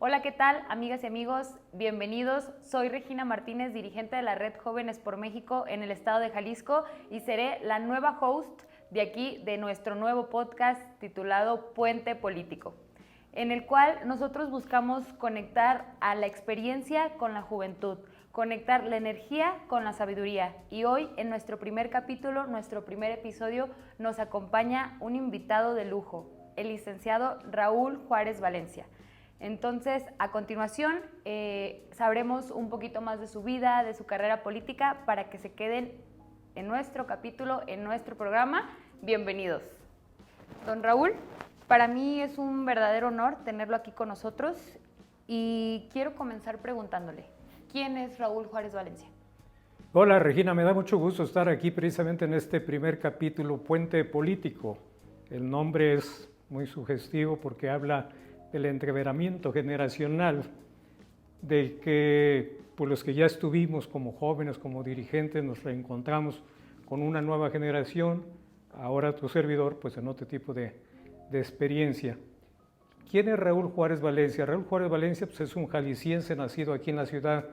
Hola, ¿qué tal, amigas y amigos? Bienvenidos. Soy Regina Martínez, dirigente de la Red Jóvenes por México en el estado de Jalisco y seré la nueva host de aquí de nuestro nuevo podcast titulado Puente Político, en el cual nosotros buscamos conectar a la experiencia con la juventud, conectar la energía con la sabiduría. Y hoy, en nuestro primer capítulo, nuestro primer episodio, nos acompaña un invitado de lujo, el licenciado Raúl Juárez Valencia. Entonces, a continuación, sabremos un poquito más de su vida, de su carrera política, para que se queden en nuestro capítulo, en nuestro programa. Bienvenidos. Don Raúl, para mí es un verdadero honor tenerlo aquí con nosotros y quiero comenzar preguntándole, ¿quién es Raúl Juárez Valencia? Hola Regina, me da mucho gusto estar aquí precisamente en este primer capítulo, Puente Político. El nombre es muy sugestivo porque habla del entreveramiento generacional del que pues los que ya estuvimos como jóvenes, como dirigentes, nos reencontramos con una nueva generación, ahora tu servidor pues en otro tipo de experiencia. ¿Quién es Raúl Juárez Valencia? Raúl Juárez Valencia pues, es un jalisciense nacido aquí en la ciudad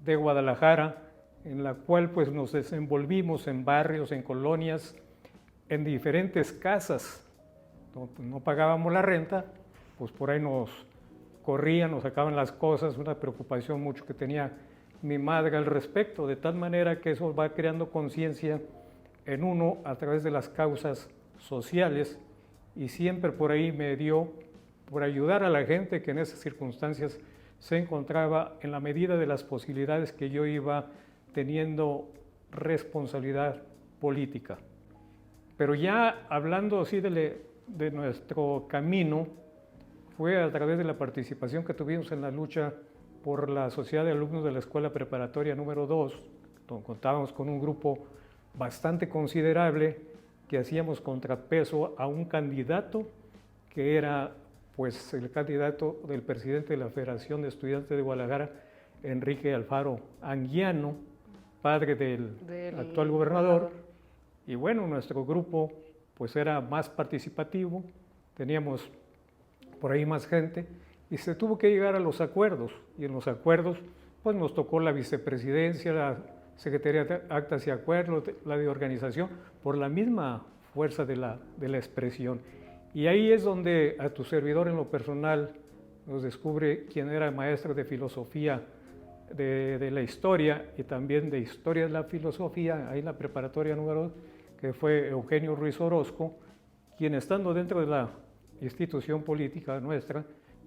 de Guadalajara, en la cual pues nos desenvolvimos en barrios, en colonias, en diferentes casas. No pagábamos la renta, pues por ahí nos corrían, nos sacaban las cosas, una preocupación mucho que tenía mi madre al respecto, de tal manera que eso va creando conciencia en uno a través de las causas sociales y siempre por ahí me dio por ayudar a la gente que en esas circunstancias se encontraba en la medida de las posibilidades que yo iba teniendo responsabilidad política. Pero ya hablando así de nuestro camino, fue a través de la participación que tuvimos en la lucha por la Sociedad de Alumnos de la Escuela Preparatoria número 2, donde contábamos con un grupo bastante considerable que hacíamos contrapeso a un candidato que era pues el candidato del presidente de la Federación de Estudiantes de Guadalajara, Enrique Alfaro Anguiano, padre del actual gobernador. Y bueno, nuestro grupo pues era más participativo, teníamos por ahí más gente y se tuvo que llegar a los acuerdos y en los acuerdos pues nos tocó la vicepresidencia, la Secretaría de Actas y Acuerdos, la de organización, por la misma fuerza de la expresión. Y ahí es donde a tu servidor en lo personal nos descubre quién era el maestro de filosofía de la historia y también de historia de la filosofía, ahí en la preparatoria número 2, que fue Eugenio Ruiz Orozco, quien estando dentro de la institución política nuestra,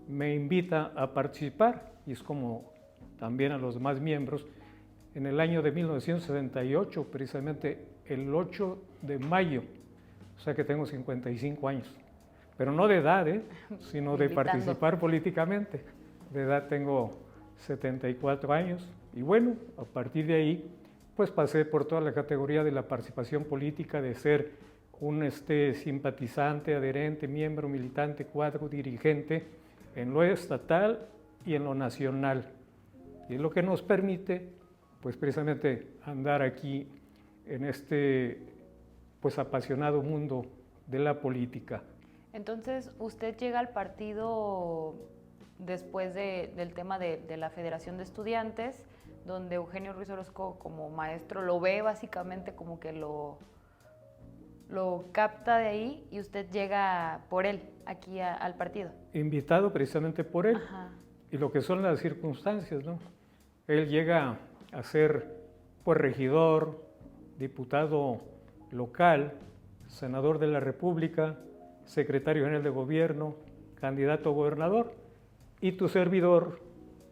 me invita a participar, y es como también a los demás miembros, en el año de 1968, precisamente el 8 de mayo, o sea que tengo 55 años, pero no de edad, sino de participar políticamente. De edad tengo 74 años, y bueno, a partir de ahí, pues pasé por toda la categoría de la participación política, de ser un simpatizante, adherente, miembro, militante, cuadro, dirigente en lo estatal y en lo nacional. Y es lo que nos permite, pues precisamente andar aquí en este pues apasionado mundo de la política. Entonces, usted llega al partido después del tema de la Federación de Estudiantes, donde Eugenio Ruiz Orozco como maestro lo ve básicamente como que lo capta de ahí y usted llega por él aquí al partido. Invitado precisamente por él. Ajá. Y lo que son las circunstancias, ¿no? Él llega a ser pues regidor, diputado local, senador de la República, secretario general de gobierno, candidato a gobernador, y tu servidor,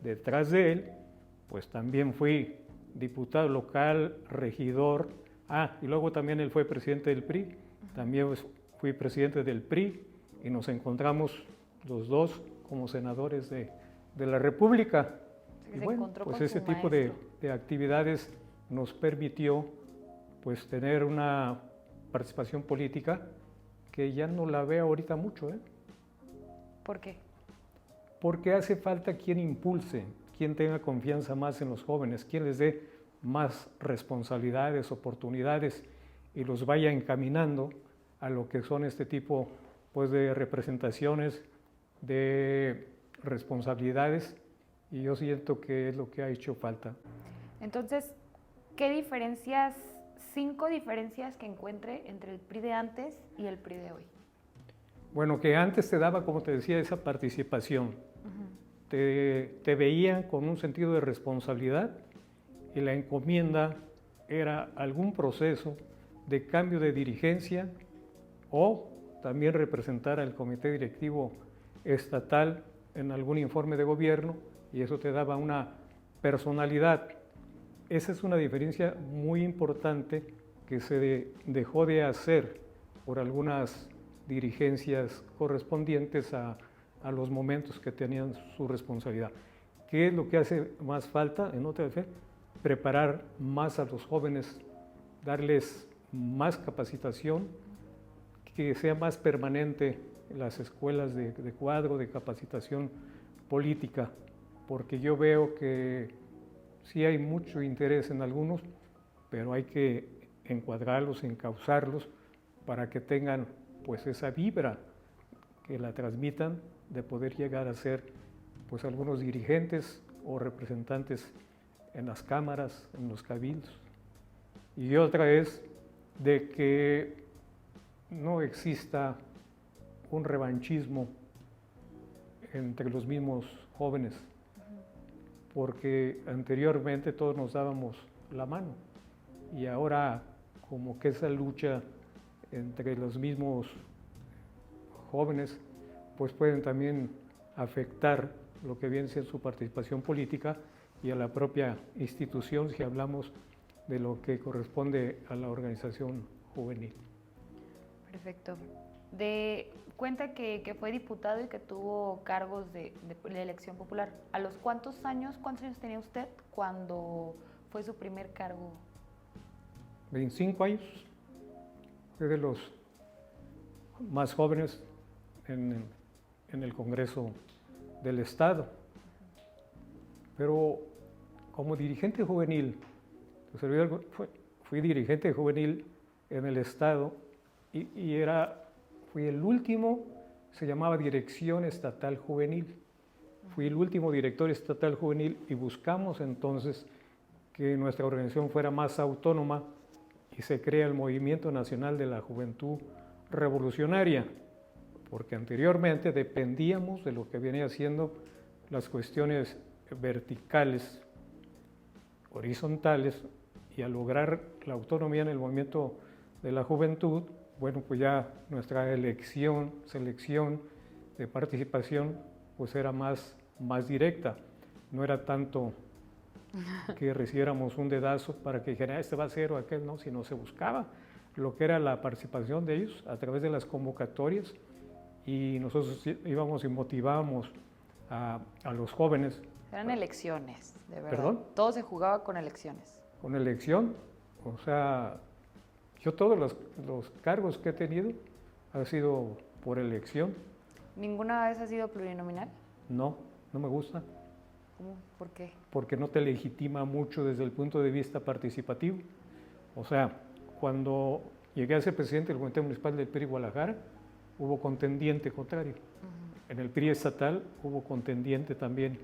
detrás de él, pues también fui diputado local, regidor, y luego también él fue presidente del PRI, también fui presidente del PRI, y nos encontramos los dos como senadores de la República. Y bueno, pues ese tipo de actividades nos permitió pues tener una participación política que ya no la veo ahorita mucho. ¿Por qué? Porque hace falta quien impulse, quien tenga confianza más en los jóvenes, quien les dé más responsabilidades, oportunidades y los vaya encaminando a lo que son este tipo pues, de representaciones, de responsabilidades y yo siento que es lo que ha hecho falta. Entonces, ¿qué diferencias, 5 diferencias que encuentre entre el PRI de antes y el PRI de hoy? Bueno, que antes te daba, como te decía, esa participación. Te veían con un sentido de responsabilidad y la encomienda era algún proceso de cambio de dirigencia o también representar al comité directivo estatal en algún informe de gobierno y eso te daba una personalidad. Esa es una diferencia muy importante que se dejó de hacer por algunas dirigencias correspondientes a los momentos que tenían su responsabilidad. ¿Qué es lo que hace más falta en OTF? Preparar más a los jóvenes, darles más capacitación, que sea más permanente en las escuelas de cuadro, de capacitación política, porque yo veo que sí hay mucho interés en algunos, pero hay que encuadrarlos, encauzarlos para que tengan pues esa vibra, que la transmitan de poder llegar a ser pues algunos dirigentes o representantes en las cámaras, en los cabildos. Y otra es de que no exista un revanchismo entre los mismos jóvenes, porque anteriormente todos nos dábamos la mano y ahora como que esa lucha entre los mismos jóvenes pues pueden también afectar lo que viene siendo su participación política y a la propia institución si hablamos de lo que corresponde a la organización juvenil. Perfecto. Cuenta que fue diputado y que tuvo cargos de la elección popular. ¿A los cuántos años tenía usted cuando fue su primer cargo? 25 años. Fui de los más jóvenes en el Congreso del Estado. Pero como dirigente juvenil, fui dirigente juvenil en el Estado y fui el último, se llamaba Dirección Estatal Juvenil. Fui el último director estatal juvenil y buscamos entonces que nuestra organización fuera más autónoma y se crea el Movimiento Nacional de la Juventud Revolucionaria, porque anteriormente dependíamos de lo que venía siendo las cuestiones verticales, horizontales, y al lograr la autonomía en el movimiento de la juventud, bueno, pues ya nuestra selección de participación, pues era más directa, no era tanto que recibiéramos un dedazo para que dijera, este va a ser o aquel, no, sino se buscaba lo que era la participación de ellos a través de las convocatorias y nosotros íbamos y motivábamos a los jóvenes. Eran elecciones, de verdad. ¿Perdón? Todo se jugaba con elecciones. Con elección, o sea, yo todos los cargos que he tenido han sido por elección. ¿Ninguna vez ha sido plurinominal? No me gusta. ¿Cómo? ¿Por qué? Porque no te legitima mucho desde el punto de vista participativo. O sea, cuando llegué a ser presidente del Comité Municipal del PRI Guadalajara, hubo contendiente contrario. En el PRI estatal hubo contendiente también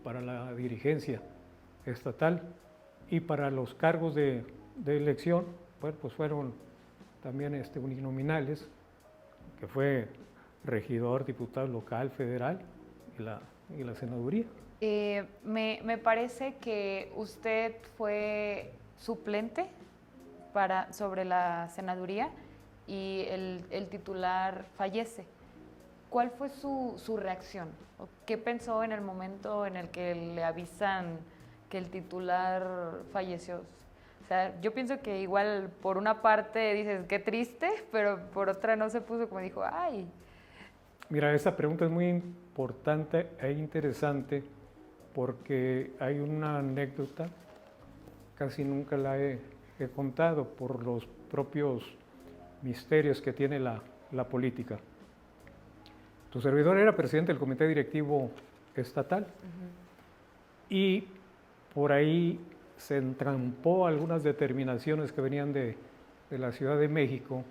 para la dirigencia estatal y para los cargos de elección, bueno, pues fueron también uninominales, que fue regidor, diputado local, federal y la senaduría. Me parece que usted fue suplente sobre la senaduría y el titular fallece. ¿Cuál fue su reacción? ¿Qué pensó en el momento en el que le avisan que el titular falleció? O sea, yo pienso que igual por una parte dices, qué triste, pero por otra no se puso como dijo, ay. Mira, esta pregunta es muy importante e interesante porque hay una anécdota, casi nunca la he contado por los propios misterios que tiene la política. Tu servidor era presidente del comité directivo estatal y por ahí se entrampó algunas determinaciones que venían de la Ciudad de México.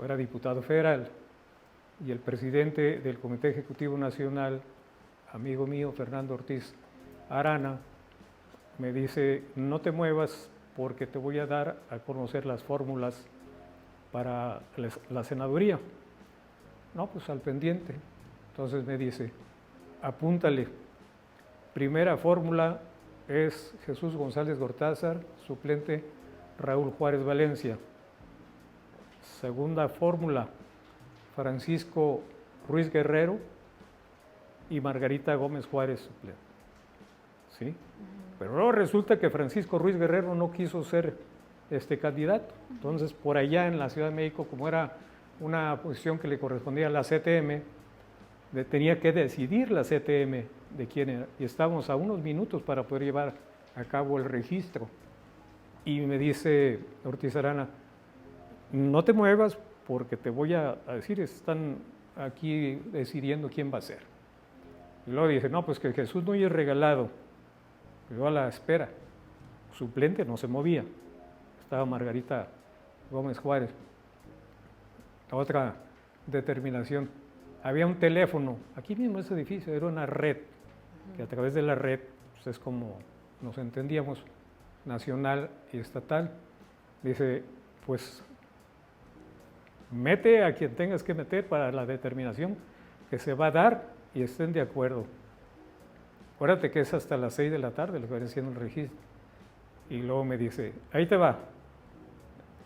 Era diputado federal y el presidente del Comité Ejecutivo Nacional, amigo mío, Fernando Ortiz Arana, me dice, no te muevas porque te voy a dar a conocer las fórmulas para la senaduría. No, pues al pendiente. Entonces me dice, apúntale, primera fórmula es Jesús González Gortázar, suplente Raúl Juárez Valencia. Segunda fórmula, Francisco Ruiz Guerrero y Margarita Gómez Juárez, suplente. ¿Sí? Pero luego resulta que Francisco Ruiz Guerrero no quiso ser candidato. Entonces, por allá en la Ciudad de México, como era una posición que le correspondía a la CTM, tenía que decidir la CTM de quién era. Y estábamos a unos minutos para poder llevar a cabo el registro. Y me dice Ortiz Arana, no te muevas porque te voy a decir, están aquí decidiendo quién va a ser. Y luego dije, no, pues que Jesús no es regalado. Yo a la espera. Suplente no se movía. Estaba Margarita Gómez Juárez. Otra determinación. Había un teléfono, aquí mismo en ese edificio, era una red, que a través de la red, pues es como nos entendíamos, nacional y estatal. Dice, pues mete a quien tengas que meter para la determinación que se va a dar y estén de acuerdo. Acuérdate que es hasta las 6 de la tarde lo que viene siendo el registro. Y luego me dice, ahí te va.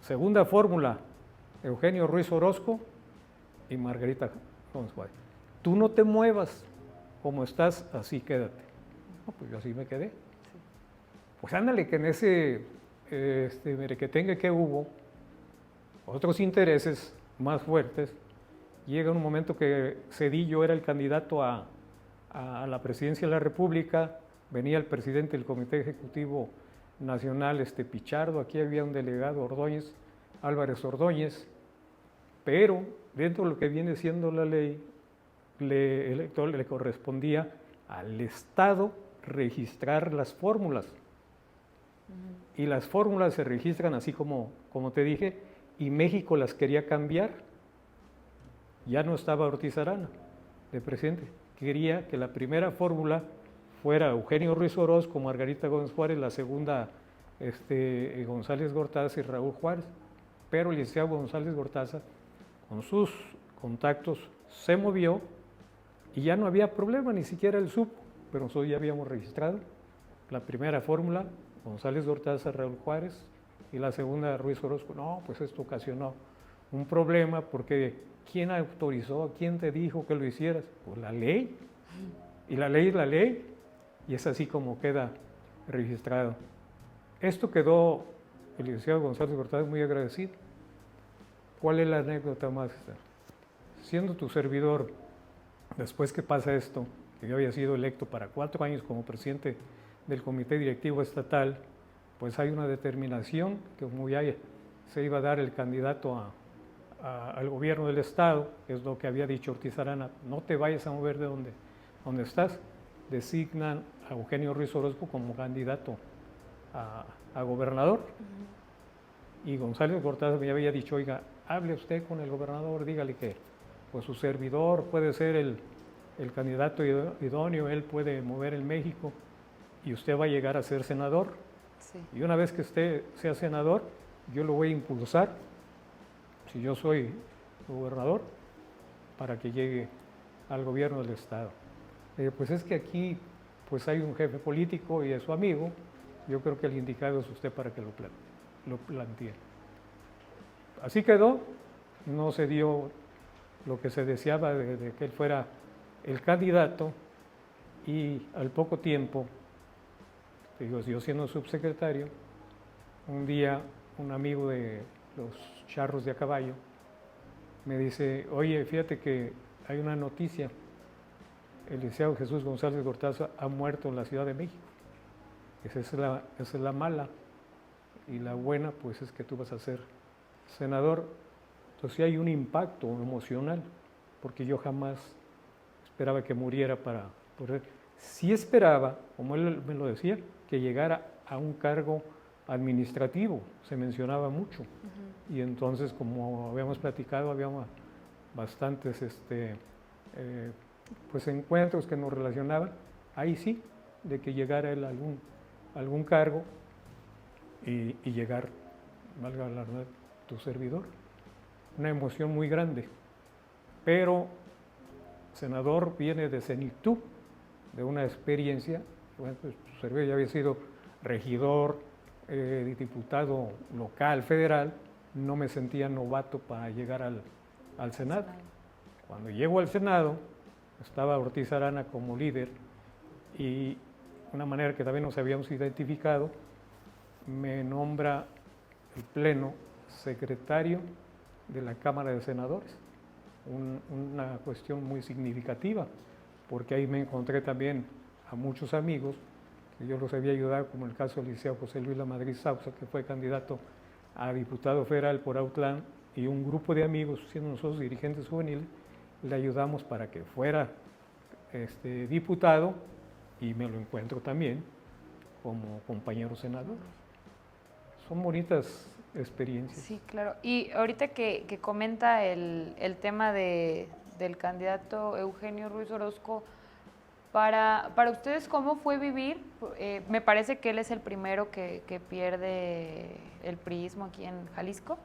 Segunda fórmula, Eugenio Ruiz Orozco y Margarita Gómez Juárez. Tú no te muevas, como estás, así quédate. No, pues yo así me quedé. Pues ándale, que en ese merequetengue que hubo, otros intereses más fuertes, llega un momento que Zedillo era el candidato a la presidencia de la República, venía el presidente del Comité Ejecutivo Nacional, Pichardo, aquí había un delegado, Ordóñez, Álvarez Ordóñez, pero dentro de lo que viene siendo la ley electoral le correspondía al Estado registrar las fórmulas. Y las fórmulas se registran así como te dije, y México las quería cambiar. Ya no estaba Ortiz Arana de presidente. Quería que la primera fórmula fuera Eugenio Ruiz Orozco, Margarita Gómez Juárez, la segunda González Gortázar y Raúl Juárez. Pero el licenciado González Gortázar, con sus contactos, se movió y ya no había problema, ni siquiera él supo, pero nosotros ya habíamos registrado la primera fórmula, González Gortázar, Raúl Juárez, y la segunda, Ruiz Orozco. No, pues esto ocasionó un problema porque ¿quién autorizó? ¿Quién te dijo que lo hicieras? Pues la ley. Y la ley es la ley. Y es así como queda registrado. Esto quedó el licenciado González Gortázar muy agradecido. ¿Cuál es la anécdota más? Siendo tu servidor, después que pasa esto, que yo había sido electo para 4 años como presidente del Comité Directivo Estatal, pues hay una determinación que como ya se iba a dar el candidato al gobierno del Estado, que es lo que había dicho Ortiz Arana, no te vayas a mover de donde estás, designan a Eugenio Ruiz Orozco como candidato a gobernador. Y González Gortázar me había dicho, oiga, hable usted con el gobernador, dígale que pues su servidor puede ser el candidato idóneo, él puede mover el México y usted va a llegar a ser senador. Sí. Y una vez que usted sea senador, yo lo voy a impulsar, si yo soy gobernador, para que llegue al gobierno del Estado. Pues es que aquí pues hay un jefe político y es su amigo, yo creo que el indicado es usted para que lo plantee. Así quedó, no se dio lo que se deseaba de que él fuera el candidato y al poco tiempo, digo, yo siendo subsecretario, un día un amigo de los charros de a caballo me dice, oye, fíjate que hay una noticia, el licenciado Jesús González Gortázar ha muerto en la Ciudad de México. Esa es la mala, y la buena pues es que tú vas a ser senador. Entonces hay un impacto emocional, porque yo jamás esperaba que muriera para poder. Sí esperaba, como él me lo decía, que llegara a un cargo administrativo, se mencionaba mucho. Y entonces, como habíamos platicado, había bastantes pues encuentros que nos relacionaban, ahí sí, de que llegara él a algún cargo y llegar, valga la verdad, tu servidor. Una emoción muy grande, pero senador viene de senectud, de una experiencia, bueno, pues, tu servidor ya había sido regidor, diputado local, federal, no me sentía novato para llegar al Senado. Cuando llego al Senado, estaba Ortiz Arana como líder y de una manera que también nos habíamos identificado, me nombra el Pleno secretario de la Cámara de Senadores, una cuestión muy significativa, porque ahí me encontré también a muchos amigos que yo los había ayudado, como el caso del licenciado José Luis Lamadrid Sauza, que fue candidato a diputado federal por Autlán, y un grupo de amigos, siendo nosotros dirigentes juveniles, le ayudamos para que fuera diputado, y me lo encuentro también como compañero senador. Son bonitas experiencias. Sí, claro. Y ahorita que comenta el tema del candidato Eugenio Ruiz Orozco, para ustedes, ¿cómo fue vivir? Me parece que él es el primero que pierde el priismo aquí en Jalisco.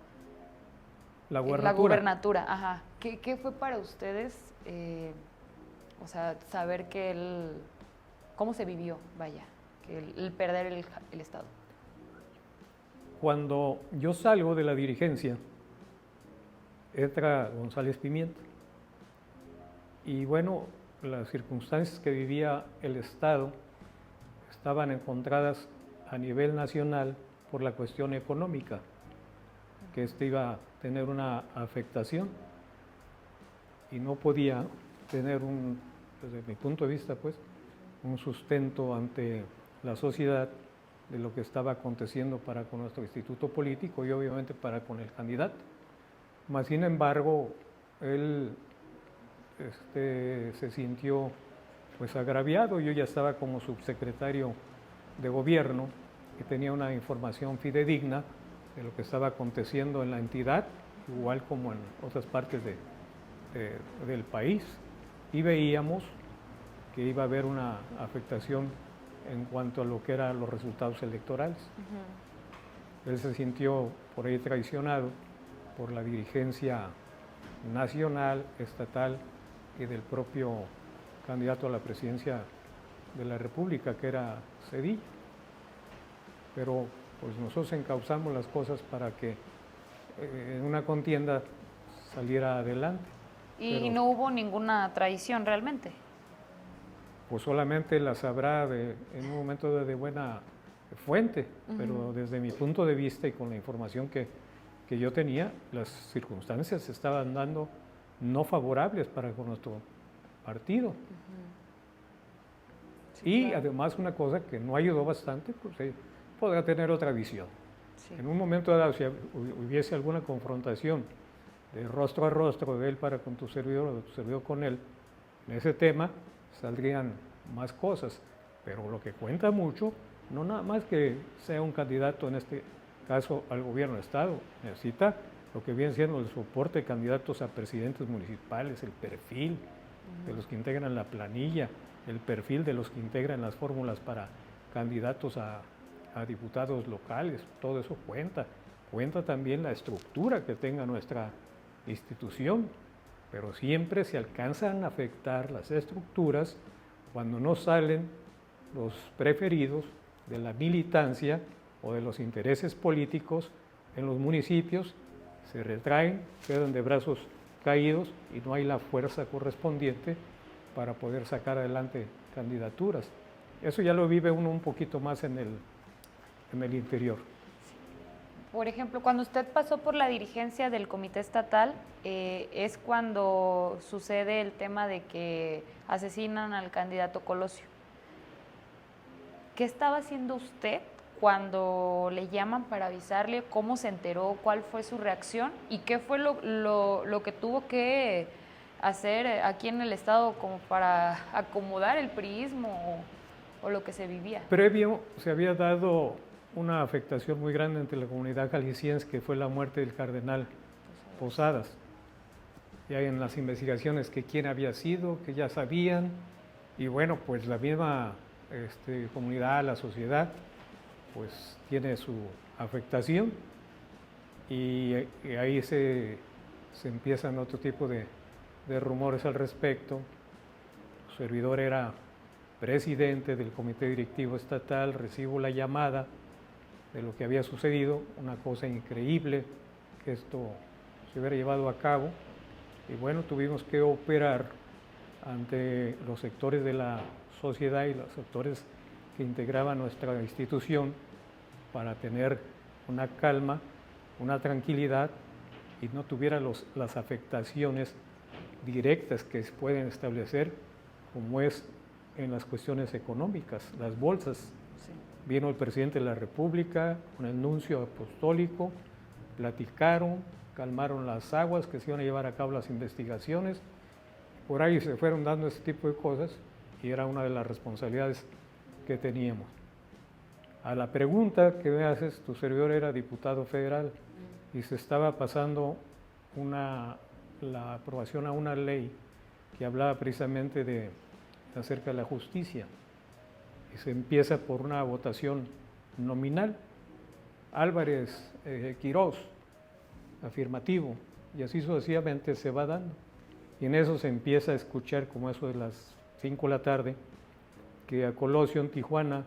La gubernatura. La gubernatura, ajá. ¿Qué fue para ustedes, o sea, saber que él, cómo se vivió, vaya, que el perder el Estado? Cuando yo salgo de la dirigencia, entra González Pimienta. Y bueno, las circunstancias que vivía el Estado estaban encontradas a nivel nacional por la cuestión económica, que iba a tener una afectación y no podía tener desde mi punto de vista, pues, un sustento ante la sociedad de lo que estaba aconteciendo para con nuestro instituto político y obviamente para con el candidato. Mas, sin embargo, él se sintió pues agraviado. Yo ya estaba como subsecretario de gobierno y tenía una información fidedigna de lo que estaba aconteciendo en la entidad, igual como en otras partes del país, y veíamos que iba a haber una afectación en cuanto a lo que eran los resultados electorales. Él se sintió por ahí traicionado por la dirigencia nacional, estatal y del propio candidato a la presidencia de la República, que era Zedillo. Pero pues nosotros encauzamos las cosas para que en una contienda saliera adelante. ¿Y no hubo ninguna traición realmente? Pues solamente la sabrá en un momento de buena fuente, pero desde mi punto de vista y con la información que yo tenía, las circunstancias se estaban dando no favorables para con nuestro partido. Sí, y claro, además una cosa que no ayudó bastante, pues podrá tener otra visión. Sí. En un momento dado, si hubiese alguna confrontación de rostro a rostro de él para con tu servidor o de tu servidor con él, en ese tema saldrían más cosas, pero lo que cuenta mucho, no nada más que sea un candidato, en este caso al gobierno de Estado, necesita lo que viene siendo el soporte de candidatos a presidentes municipales, el perfil de los que integran la planilla, el perfil de los que integran las fórmulas para candidatos a diputados locales, todo eso cuenta. Cuenta también la estructura que tenga nuestra institución, pero siempre se alcanzan a afectar las estructuras cuando no salen los preferidos de la militancia o de los intereses políticos en los municipios, se retraen, quedan de brazos caídos y no hay la fuerza correspondiente para poder sacar adelante candidaturas. Eso ya lo vive uno un poquito más en el interior. Por ejemplo, cuando usted pasó por la dirigencia del comité estatal, es cuando sucede el tema de que asesinan al candidato Colosio. ¿Qué estaba haciendo usted cuando le llaman para avisarle? ¿Cómo se enteró? ¿Cuál fue su reacción? ¿Y qué fue lo que tuvo que hacer aquí en el Estado como para acomodar el priismo o lo que se vivía? Previo se había dado una afectación muy grande entre la comunidad jalisciense, que fue la muerte del cardenal Posadas. ya en las investigaciones que quién había sido, que ya sabían, y bueno, pues la misma comunidad, la sociedad, pues tiene su afectación y ahí se empiezan otro tipo de rumores al respecto. Su servidor era presidente del comité directivo estatal, recibo la llamada de lo que había sucedido, una cosa increíble que esto se hubiera llevado a cabo, y bueno, tuvimos que operar ante los sectores de la sociedad y los sectores que integraban nuestra institución para tener una calma, una tranquilidad y no tuviera las afectaciones directas que se pueden establecer, como es en las cuestiones económicas, las bolsas. Sí. Vino el presidente de la República con el nuncio apostólico, platicaron, calmaron las aguas, que se iban a llevar a cabo las investigaciones. Por ahí se fueron dando ese tipo de cosas y era una de las responsabilidades que teníamos. A la pregunta que me haces, tu servidor era diputado federal y se estaba pasando la aprobación a una ley que hablaba precisamente acerca de la justicia. Y se empieza por una votación nominal. Álvarez, Quirós, afirmativo, y así sucesivamente se va dando. Y en eso se empieza a escuchar, como eso de las 5 de la tarde, que a Colosio en Tijuana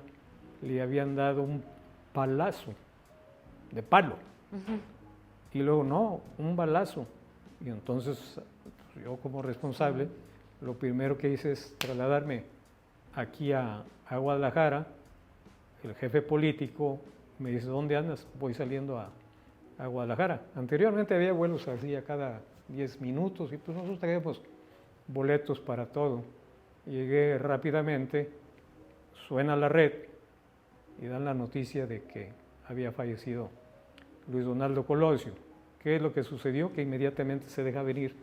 le habían dado un palazo, de palo. Y luego, no, un balazo. Y entonces yo como responsable, lo primero que hice es trasladarme aquí a Guadalajara. El jefe político me dice, ¿dónde andas? Voy saliendo a Guadalajara. Anteriormente había vuelos así a cada 10 minutos y pues nosotros traíamos boletos para todo. Llegué rápidamente, suena la red y dan la noticia de que había fallecido Luis Donaldo Colosio. ¿Qué es lo que sucedió? Que inmediatamente se deja venir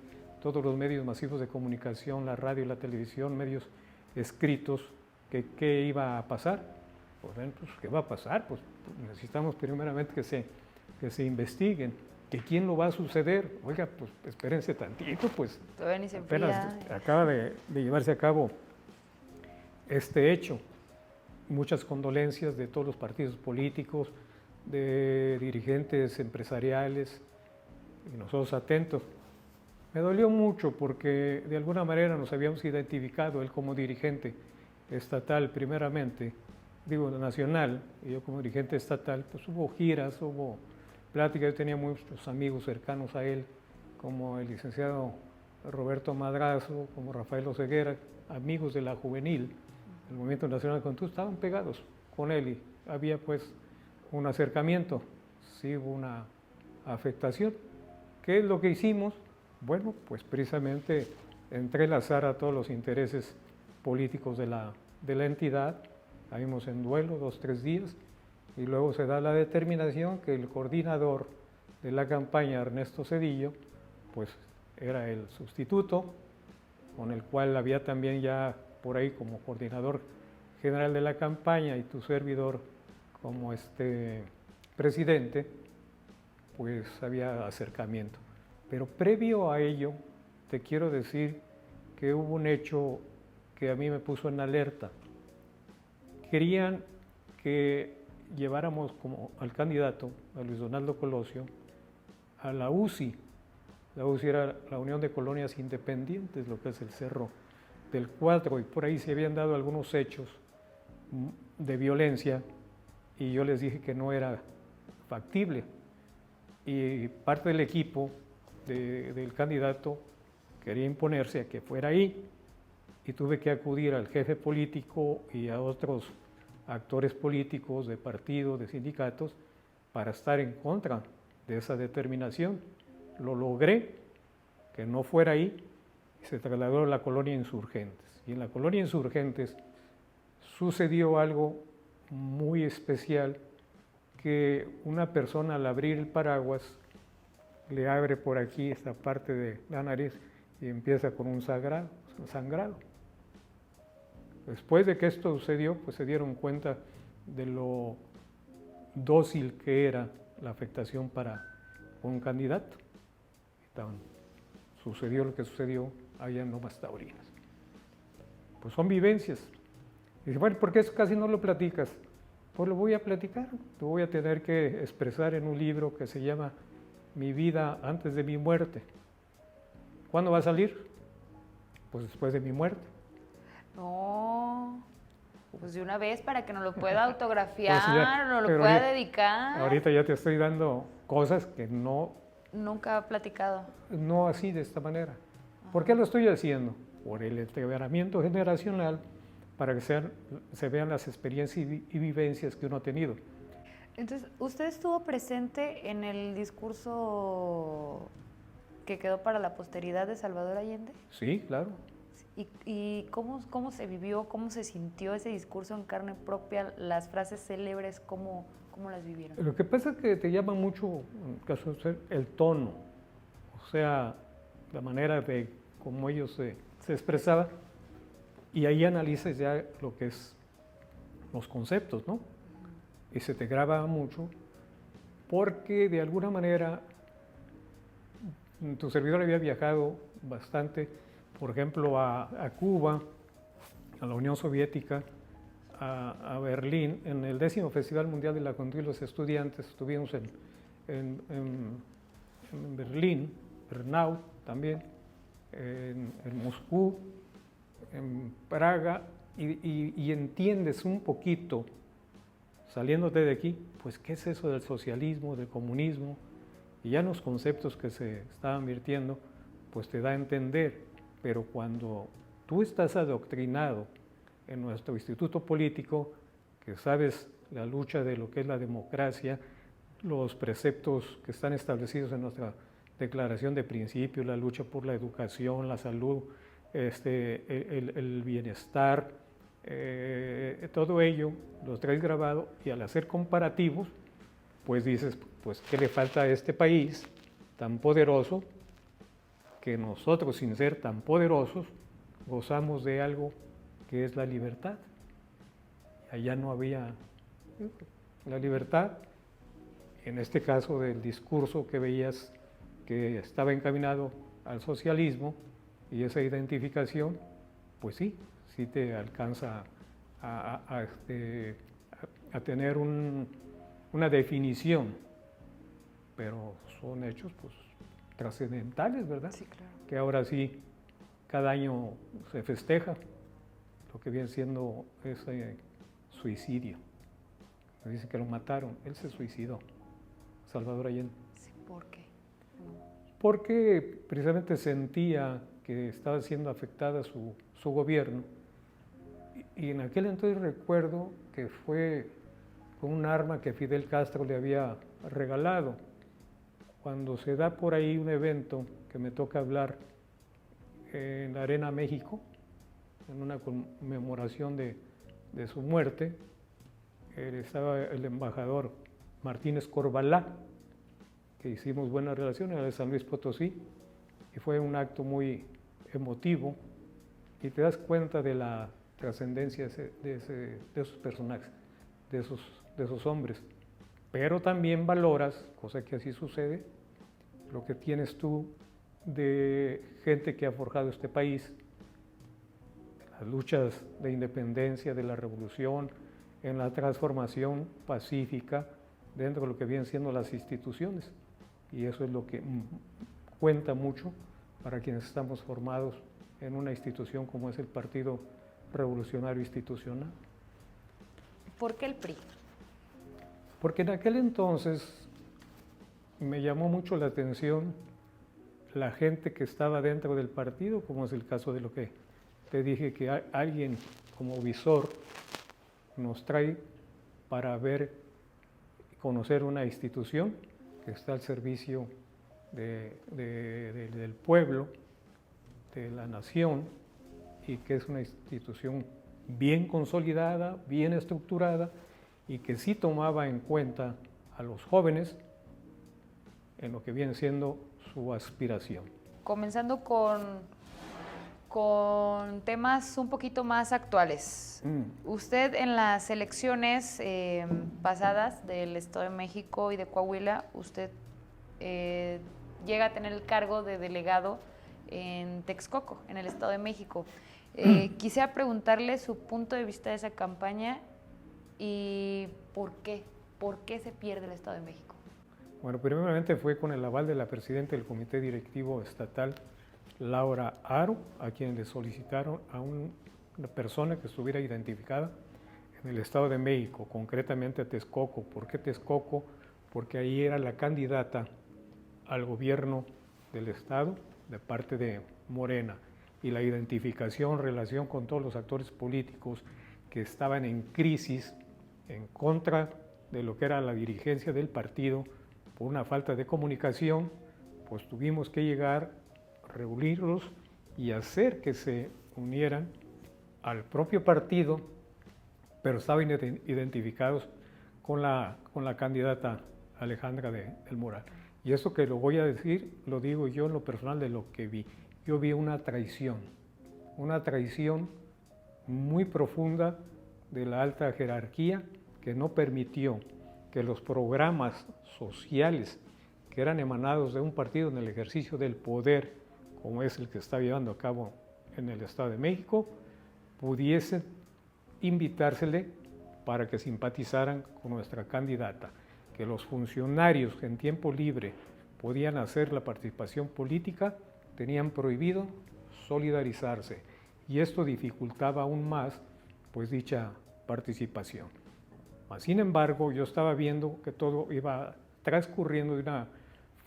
todos los medios masivos de comunicación, la radio y la televisión, medios escritos, que qué iba a pasar. Pues, bueno, pues, ¿qué va a pasar? Pues necesitamos primeramente que se investiguen, que quién lo va a suceder. Oiga, pues espérense tantito, pues apenas acaba de llevarse a cabo este hecho. Muchas condolencias de todos los partidos políticos, de dirigentes empresariales, y nosotros atentos. Me dolió mucho porque de alguna manera nos habíamos identificado, él como dirigente estatal primeramente, digo nacional, y yo como dirigente estatal, pues hubo giras, hubo pláticas, yo tenía muchos amigos cercanos a él, como el licenciado Roberto Madrazo, como Rafael Oseguera, amigos de la juvenil, el Movimiento Nacional de Juventud, estaban pegados con él y había pues un acercamiento, sí hubo una afectación. ¿Qué es lo que hicimos? Bueno, pues precisamente entrelazar a todos los intereses políticos de la entidad. Caímos en duelo 2 o 3 días y luego se da la determinación que el coordinador de la campaña, Ernesto Zedillo, pues era el sustituto, con el cual había también ya por ahí como coordinador general de la campaña y tu servidor como presidente, pues había acercamiento. Pero previo a ello, te quiero decir que hubo un hecho que a mí me puso en alerta. Querían que lleváramos como al candidato, a Luis Donaldo Colosio, a la UCI. La UCI era la Unión de Colonias Independientes, lo que es el Cerro del Cuatro, y por ahí se habían dado algunos hechos de violencia, y yo les dije que no era factible. Y parte del equipo del candidato quería imponerse a que fuera ahí, y tuve que acudir al jefe político y a otros actores políticos de partidos, de sindicatos, para estar en contra de esa determinación. Lo logré, que no fuera ahí, y se trasladó a la colonia Insurgentes. Y en la colonia Insurgentes sucedió algo muy especial, que una persona al abrir el paraguas le abre por aquí esta parte de la nariz y empieza con un sangrado. Después de que esto sucedió, pues se dieron cuenta de lo dócil que era la afectación para un candidato. Estaban sucedió lo que sucedió allá en Lomas Taurinas. Pues son vivencias. Y dice, bueno, ¿por qué eso casi no lo platicas? Pues lo voy a platicar, lo voy a tener que expresar en un libro que se llama Mi vida antes de mi muerte. ¿Cuándo va a salir? Pues después de mi muerte. No, pues de una vez para que nos lo pueda autografiar, Pues ya, nos lo pero pueda ahorita- dedicar. Ahorita ya te estoy dando cosas que Nunca ha platicado. no así de esta manera. ¿Por qué lo estoy haciendo? Por el entreveramiento generacional, para que se vean las experiencias y vivencias que uno ha tenido. Entonces, ¿usted estuvo presente en el discurso que quedó para la posteridad de Salvador Allende? Sí, claro. ¿Y cómo se vivió, cómo se sintió ese discurso en carne propia, las frases célebres, cómo las vivieron? Lo que pasa es que te llama mucho, en caso de ser, el tono, o sea, la manera de cómo ellos se expresaban, y ahí analizas ya lo que es los conceptos, ¿no? Y se te graba mucho, porque de alguna manera tu servidor había viajado bastante, por ejemplo, a Cuba, a la Unión Soviética, a Berlín, en el 10º Festival Mundial de la Juventud y los Estudiantes. Estuvimos en Berlín, Brno también, en Moscú, en Praga, y entiendes un poquito, saliéndote de aquí, pues qué es eso del socialismo, del comunismo, y ya los conceptos que se estaban virtiendo, pues te da a entender. Pero cuando tú estás adoctrinado en nuestro instituto político, que sabes la lucha de lo que es la democracia, los preceptos que están establecidos en nuestra declaración de principios, la lucha por la educación, la salud, el bienestar, todo ello lo traes grabado, y al hacer comparativos, pues dices, pues ¿qué le falta a este país tan poderoso, que nosotros, sin ser tan poderosos, gozamos de algo que es la libertad? Allá no había la libertad, en este caso del discurso que veías que estaba encaminado al socialismo, y esa identificación, pues sí te alcanza a tener una definición, pero son hechos pues trascendentales, ¿verdad? Sí, claro. Que ahora sí, cada año se festeja lo que viene siendo ese suicidio. Me dicen que lo mataron, él se suicidó, Salvador Allende. Sí, ¿por qué? Porque precisamente sentía que estaba siendo afectada su gobierno, y en aquel entonces recuerdo que fue con un arma que Fidel Castro le había regalado. Cuando se da por ahí un evento que me toca hablar en la Arena México, en una conmemoración de su muerte, estaba el embajador Martínez Corbalá, que hicimos buenas relaciones, era de San Luis Potosí, y fue un acto muy emotivo, y te das cuenta de la trascendencia de esos personajes, de esos hombres. Pero también valoras, cosa que así sucede, lo que tienes tú de gente que ha forjado este país, las luchas de independencia, de la revolución, en la transformación pacífica dentro de lo que vienen siendo las instituciones. Y eso es lo que cuenta mucho para quienes estamos formados en una institución como es el Partido Revolucionario Institucional. ¿Por qué el PRI? Porque en aquel entonces me llamó mucho la atención la gente que estaba dentro del partido, como es el caso de lo que te dije, que alguien como visor nos trae para ver y conocer una institución que está al servicio del pueblo, de la nación, y que es una institución bien consolidada, bien estructurada, y que sí tomaba en cuenta a los jóvenes en lo que viene siendo su aspiración. Comenzando con temas un poquito más actuales. Usted en las elecciones pasadas del Estado de México y de Coahuila, usted llega a tener el cargo de delegado en Texcoco, en el Estado de México. Quisiera preguntarle su punto de vista de esa campaña y por qué se pierde el Estado de México. Bueno, primeramente fue con el aval de la presidenta del Comité Directivo Estatal, Laura Aro, a quien le solicitaron a una persona que estuviera identificada en el Estado de México, concretamente a Texcoco. ¿Por qué Texcoco? Porque ahí era la candidata al gobierno del Estado de parte de Morena, y la identificación, relación con todos los actores políticos que estaban en crisis en contra de lo que era la dirigencia del partido por una falta de comunicación, pues tuvimos que llegar, reunirlos y hacer que se unieran al propio partido, pero estaban identificados con la candidata Alejandra del Moral. Y esto que lo voy a decir, lo digo yo en lo personal de lo que vi. Yo vi una traición muy profunda de la alta jerarquía que no permitió que los programas sociales que eran emanados de un partido en el ejercicio del poder, como es el que está llevando a cabo en el Estado de México, pudiesen invitársele para que simpatizaran con nuestra candidata, que los funcionarios que en tiempo libre podían hacer la participación política tenían prohibido solidarizarse, y esto dificultaba aún más pues dicha participación. Sin embargo, yo estaba viendo que todo iba transcurriendo de una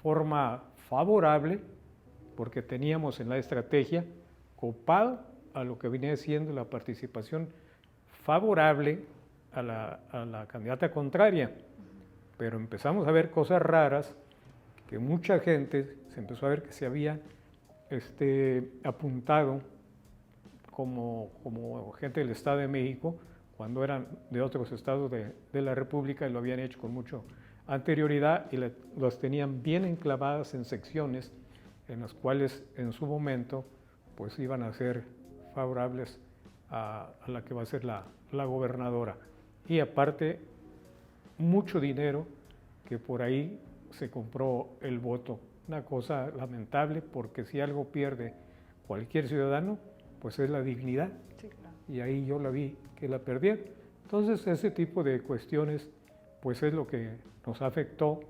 forma favorable, porque teníamos en la estrategia copado a lo que venía siendo la participación favorable a la candidata contraria, pero empezamos a ver cosas raras, que mucha gente se empezó a ver que se había apuntado como gente del Estado de México, cuando eran de otros estados de la República, y lo habían hecho con mucha anterioridad y los tenían bien enclavadas en secciones en las cuales en su momento pues iban a ser favorables a la que va a ser la gobernadora. Y aparte, mucho dinero que por ahí se compró el voto. Una cosa lamentable, porque si algo pierde cualquier ciudadano, pues es la dignidad. Sí, claro. Y ahí yo la vi que la perdieron. Entonces ese tipo de cuestiones pues es lo que nos afectó,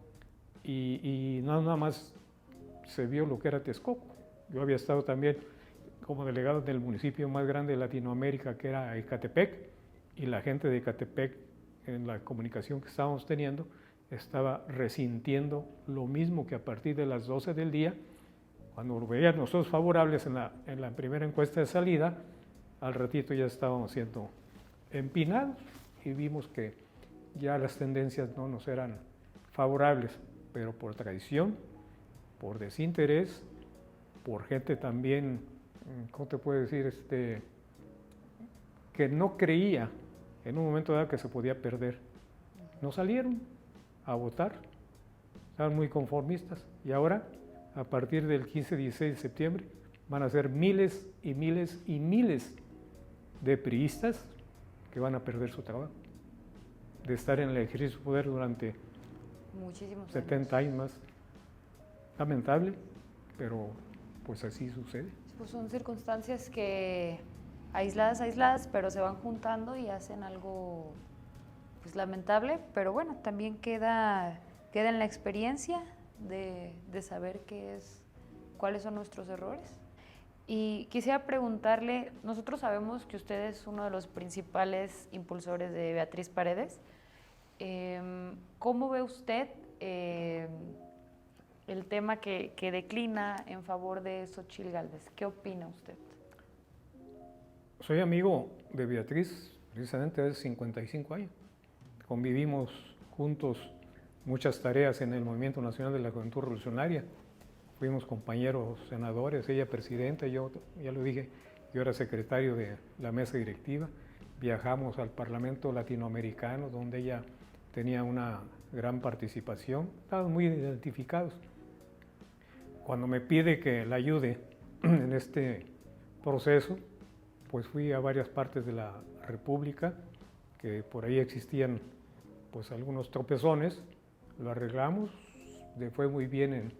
y no nada más se vio lo que era Texcoco. Yo había estado también como delegado del municipio más grande de Latinoamérica, que era Ecatepec, y la gente de Ecatepec, en la comunicación que estábamos teniendo, estaba resintiendo lo mismo, que a partir de las 12 del día, cuando lo veían nosotros favorables en la primera encuesta de salida, al ratito ya estábamos siendo empinados y vimos que ya las tendencias no nos eran favorables, pero por traición, por desinterés, por gente también, ¿cómo te puedo decir? Que no creía en un momento dado que se podía perder. No salieron a votar, estaban muy conformistas, y ahora, a partir del 15-16 de septiembre, van a ser miles y miles y miles de priistas que van a perder su trabajo, de estar en el ejercicio de poder durante muchísimos 70 años más. Lamentable, pero pues así sucede. Pues son circunstancias que aisladas, pero se van juntando y hacen algo pues lamentable, pero bueno, también queda en la experiencia de saber cuáles son nuestros errores. Y quisiera preguntarle, nosotros sabemos que usted es uno de los principales impulsores de Beatriz Paredes. ¿Cómo ve usted el tema que declina en favor de Xóchitl Gálvez? ¿Qué opina usted? Soy amigo de Beatriz precisamente hace 55 años. Convivimos juntos muchas tareas en el Movimiento Nacional de la Juventud Revolucionaria. Fuimos compañeros senadores, ella presidenta, yo, ya lo dije, yo era secretario de la mesa directiva. Viajamos al Parlamento Latinoamericano, donde ella tenía una gran participación. Estaban muy identificados. Cuando me pide que la ayude en este proceso, pues fui a varias partes de la República, que por ahí existían pues algunos tropezones, lo arreglamos, le fue muy bien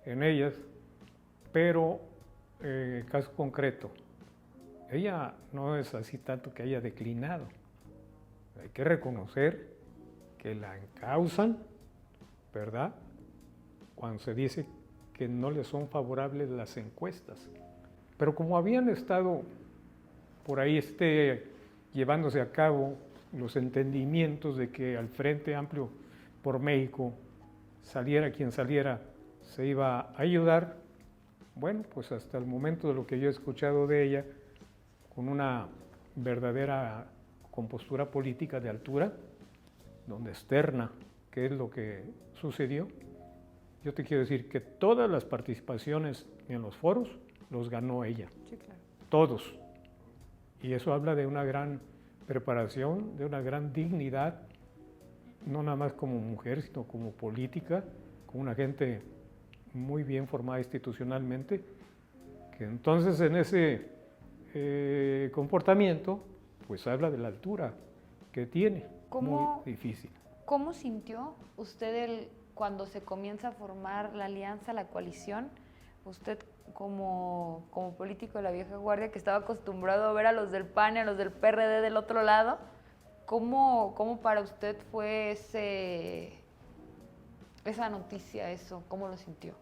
en ellas, pero caso concreto, ella no es así tanto que haya declinado. Hay que reconocer que la encausan, ¿verdad? Cuando se dice que no le son favorables las encuestas. Pero como habían estado por ahí llevándose a cabo los entendimientos de que al Frente Amplio por México, saliera quien saliera, se iba a ayudar, bueno, pues hasta el momento de lo que yo he escuchado de ella, con una verdadera compostura política de altura, donde externa qué es lo que sucedió, yo te quiero decir que todas las participaciones en los foros los ganó ella. Sí, claro. Todos. Y eso habla de una gran preparación, de una gran dignidad, no nada más como mujer, sino como política, como una gente muy bien formada institucionalmente, que entonces en ese comportamiento, pues habla de la altura que tiene, muy difícil. ¿Cómo sintió usted cuando se comienza a formar la alianza, la coalición? Usted como político de la vieja guardia, que estaba acostumbrado a ver a los del PAN y a los del PRD del otro lado, ¿cómo para usted fue esa noticia, eso? ¿Cómo lo sintió?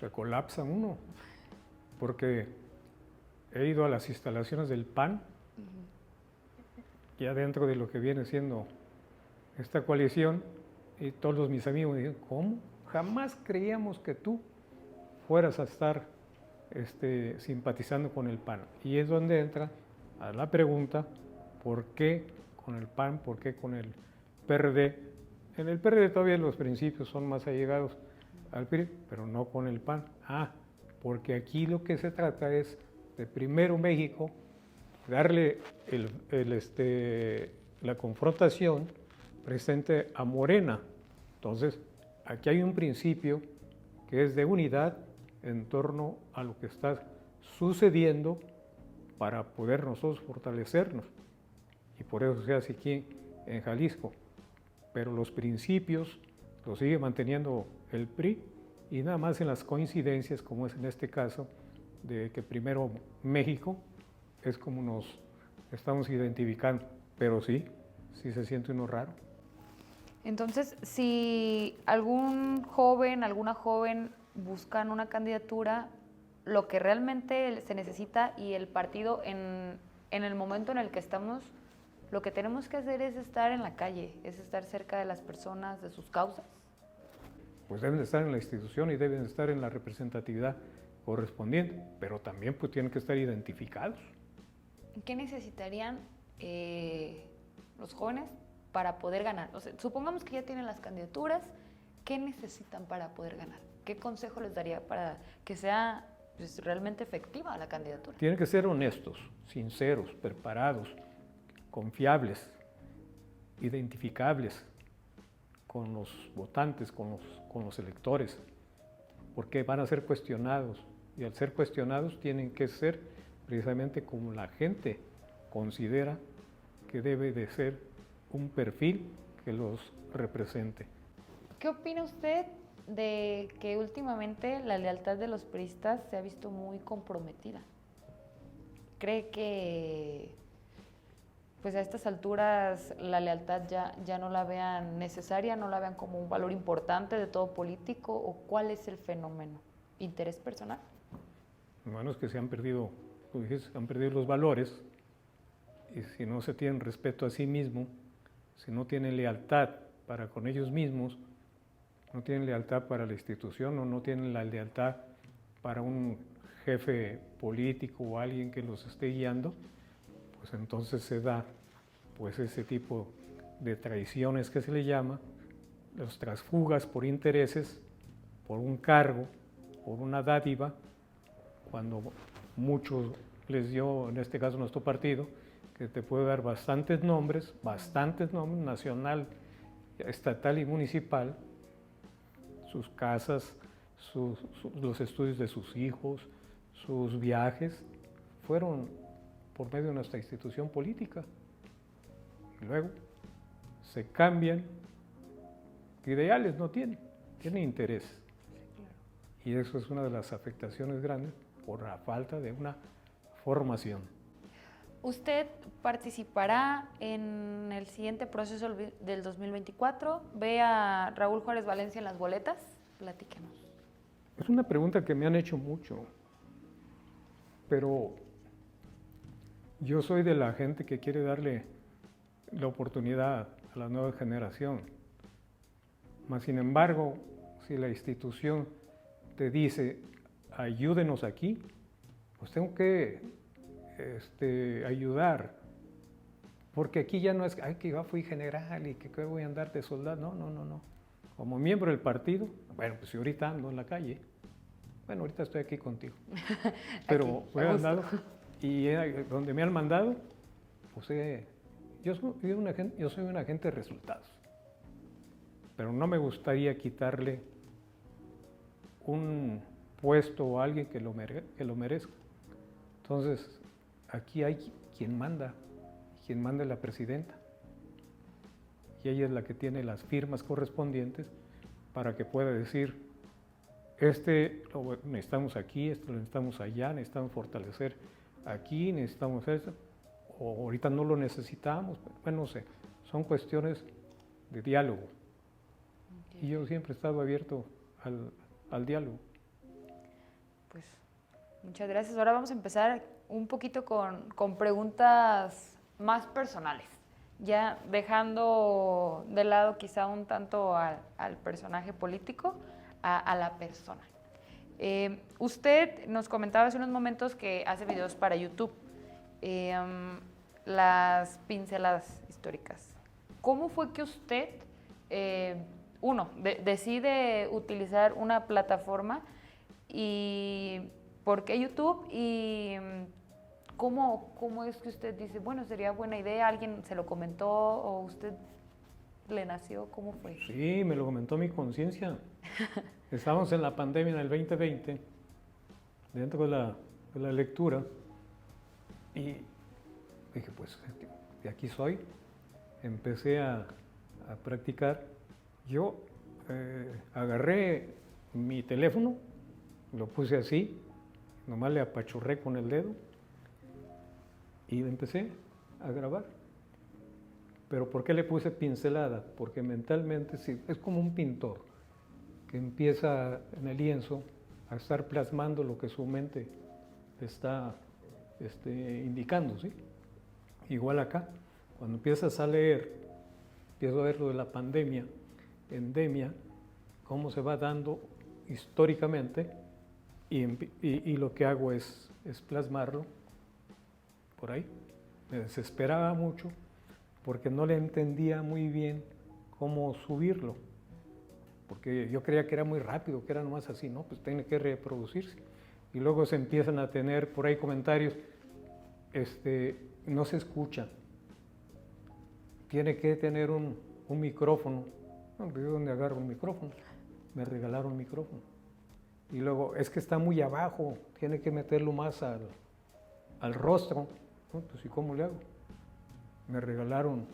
Se colapsa uno, porque he ido a las instalaciones del PAN, ya dentro de lo que viene siendo esta coalición, y todos mis amigos me dicen, ¿cómo? Jamás creíamos que tú fueras a estar simpatizando con el PAN. Y es donde entra a la pregunta, ¿por qué con el PAN? ¿Por qué con el PRD? En el PRD todavía los principios son más allegados al PRI, pero no con el PAN. Porque aquí lo que se trata es de primero México, darle la confrontación presente a Morena. Entonces, aquí hay un principio que es de unidad en torno a lo que está sucediendo para poder nosotros fortalecernos. Y por eso se hace aquí en Jalisco. Pero los principios los sigue manteniendo el PRI y nada más en las coincidencias, como es en este caso, de que primero México es como nos estamos identificando. Pero sí se siente uno raro. Entonces, si algún joven, alguna joven buscan una candidatura, lo que realmente se necesita y el partido en el momento en el que estamos, lo que tenemos que hacer es estar en la calle, es estar cerca de las personas, de sus causas. Pues deben de estar en la institución y deben de estar en la representatividad correspondiente, pero también pues tienen que estar identificados. ¿Qué necesitarían los jóvenes para poder ganar? O sea, supongamos que ya tienen las candidaturas, ¿qué necesitan para poder ganar? ¿Qué consejo les daría para que sea pues, realmente efectiva la candidatura? Tienen que ser honestos, sinceros, preparados, confiables, identificables con los votantes, con los electores, porque van a ser cuestionados y al ser cuestionados tienen que ser precisamente como la gente considera que debe de ser un perfil que los represente. ¿Qué opina usted de que últimamente la lealtad de los priistas se ha visto muy comprometida? ¿Cree que pues a estas alturas la lealtad ya no la vean necesaria, no la vean como un valor importante de todo político? ¿O cuál es el fenómeno? ¿Interés personal? Bueno, es que se han perdido, como dijiste, han perdido los valores, y si no se tienen respeto a sí mismo, si no tienen lealtad para con ellos mismos, no tienen lealtad para la institución o no tienen la lealtad para un jefe político o alguien que los esté guiando, pues entonces se da pues ese tipo de traiciones que se le llama, las transfugas por intereses, por un cargo, por una dádiva, cuando muchos les dio, en este caso nuestro partido, que te puede dar bastantes nombres, nacional, estatal y municipal, sus casas, los estudios de sus hijos, sus viajes, fueron por medio de nuestra institución política. Y luego se cambian, ideales no tienen, tienen interés. Y eso es una de las afectaciones grandes por la falta de una formación. ¿Usted participará en el siguiente proceso del 2024? ¿Ve a Raúl Juárez Valencia en las boletas? Platíquenos. Es una pregunta que me han hecho mucho, pero yo soy de la gente que quiere darle la oportunidad a la nueva generación. Mas, sin embargo, si la institución te dice, ayúdenos aquí, pues tengo que ayudar, porque aquí ya no es, ay, que yo fui general y que voy a andar de soldado, no. Como miembro del partido, bueno, pues si ahorita ando en la calle, bueno, ahorita estoy aquí contigo, pero Aquí, he andado y donde me han mandado, pues yo soy un agente de resultados, pero no me gustaría quitarle un puesto a alguien que lo merezca. Entonces, aquí hay quien manda es la presidenta, y ella es la que tiene las firmas correspondientes para que pueda decir, lo necesitamos aquí, esto lo necesitamos allá, necesitamos fortalecer aquí, necesitamos esto, o ahorita no lo necesitamos, bueno, no sé, son cuestiones de diálogo. Okay. Y yo siempre he estado abierto al diálogo. Pues, muchas gracias. Ahora vamos a empezar un poquito con preguntas más personales, ya dejando de lado quizá un tanto al personaje político, a la persona. Usted nos comentaba hace unos momentos que hace videos para YouTube, las pinceladas históricas. ¿Cómo fue que usted, decide utilizar una plataforma y por qué YouTube? Y ¿cómo es que usted dice, bueno, sería buena idea, alguien se lo comentó o usted le nació? ¿Cómo fue? Sí, me lo comentó mi conciencia. Estábamos en la pandemia en el 2020, dentro de la lectura, y dije, pues, de aquí soy. Empecé a practicar. Yo agarré mi teléfono, lo puse así, nomás le apachurré con el dedo y empecé a grabar. Pero ¿por qué le puse pincelada? Porque mentalmente sí, es como un pintor que empieza en el lienzo a estar plasmando lo que su mente está indicando, ¿sí? Igual acá, cuando empiezas a leer, empiezo a ver lo de la pandemia, endemia, cómo se va dando históricamente, y lo que hago es plasmarlo por ahí. Me desesperaba mucho porque no le entendía muy bien cómo subirlo, porque yo creía que era muy rápido, que era nomás así, ¿no? Pues tiene que reproducirse. Y luego se empiezan a tener por ahí comentarios, no se escucha, tiene que tener un micrófono. No, ¿de dónde agarro un micrófono? Me regalaron un micrófono. Y luego, es que está muy abajo, tiene que meterlo más al rostro. ¿No? Pues, ¿y cómo le hago? Me regalaron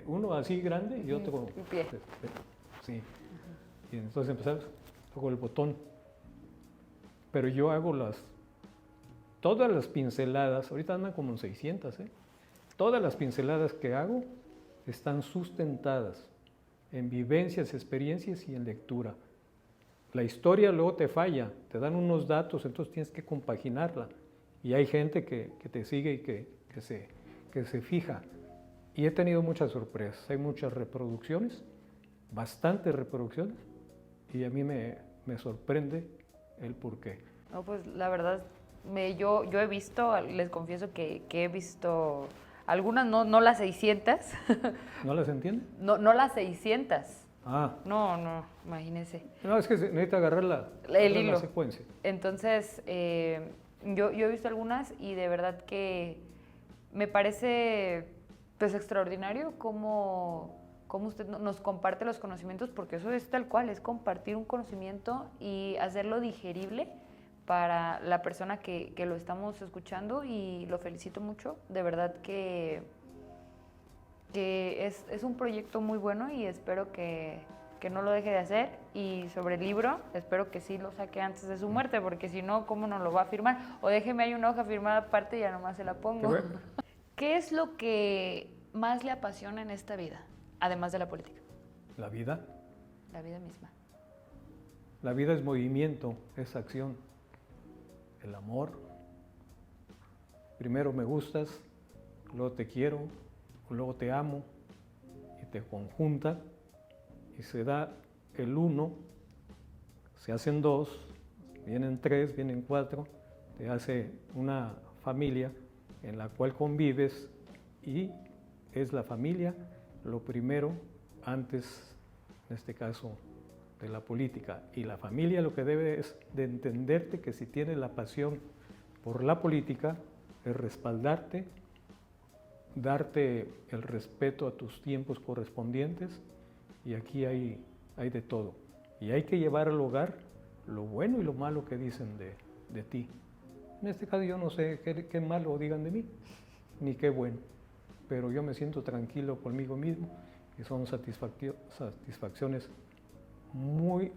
uno así grande y otro un pie. Sí. Y entonces empezamos con el botón. Pero yo hago todas las pinceladas, ahorita andan como en 600, todas las pinceladas que hago están sustentadas en vivencias, experiencias y en lectura. La historia luego te falla, te dan unos datos, entonces tienes que compaginarla. Y hay gente que te sigue y que se fija. Y he tenido muchas sorpresas, hay muchas reproducciones, bastantes reproducciones, y a mí me sorprende el porqué. No, pues la verdad, yo he visto, les confieso que he visto algunas, no las 600. ¿No las entiende? No las 600. Ah. No, imagínense. No, es que necesita agarrar la secuencia. Entonces, yo he visto algunas y de verdad que me parece pues extraordinario cómo usted nos comparte los conocimientos, porque eso es tal cual, es compartir un conocimiento y hacerlo digerible para la persona que lo estamos escuchando, y lo felicito mucho, de verdad que es un proyecto muy bueno y espero que que no lo deje de hacer. Y sobre el libro, espero que sí lo saque antes de su muerte, porque si no, ¿cómo no lo va a firmar? O déjeme ahí una hoja firmada aparte y ya nomás se la pongo. Bueno. ¿Qué es lo que más le apasiona en esta vida, además de la política? La vida. La vida misma. La vida es movimiento, es acción. El amor. Primero me gustas, luego te quiero, luego te amo y te conjunta y se da el uno, se hacen dos, vienen tres, vienen cuatro, te hace una familia en la cual convives y es la familia lo primero antes, en este caso, de la política. Y la familia lo que debe es de entenderte que si tienes la pasión por la política, es respaldarte, darte el respeto a tus tiempos correspondientes y aquí hay de todo. Y hay que llevar al hogar lo bueno y lo malo que dicen de ti. En este caso yo no sé qué malo digan de mí, ni qué bueno, pero yo me siento tranquilo conmigo mismo y son satisfacciones muy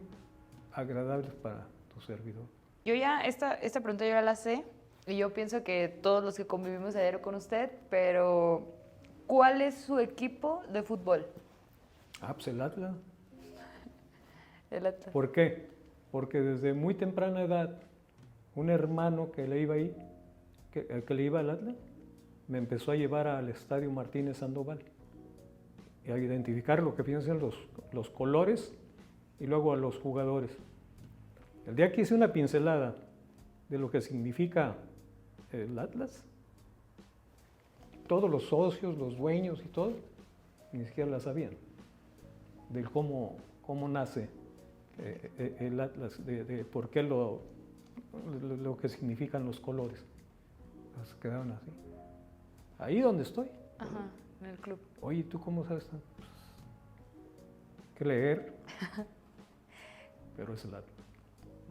agradables para tu servidor. Yo ya, esta pregunta yo ya la sé, y yo pienso que todos los que convivimos a diario con usted, pero ¿cuál es su equipo de fútbol? Pues el Atlas. El Atlas. ¿Por qué? Porque desde muy temprana edad, un hermano que le iba ahí, que le iba al Atlas, me empezó a llevar al Estadio Martínez Sandoval y a identificar lo que piensan los colores y luego a los jugadores. El día que hice una pincelada de lo que significa el Atlas, todos los socios, los dueños y todo, ni siquiera la sabían, de cómo nace el Atlas, de por qué lo que significan los colores. Entonces quedaron así. Ahí donde estoy. Ajá, en el club. Oye, ¿tú cómo sabes tanto? Pues, que leer, pero es el Atlas.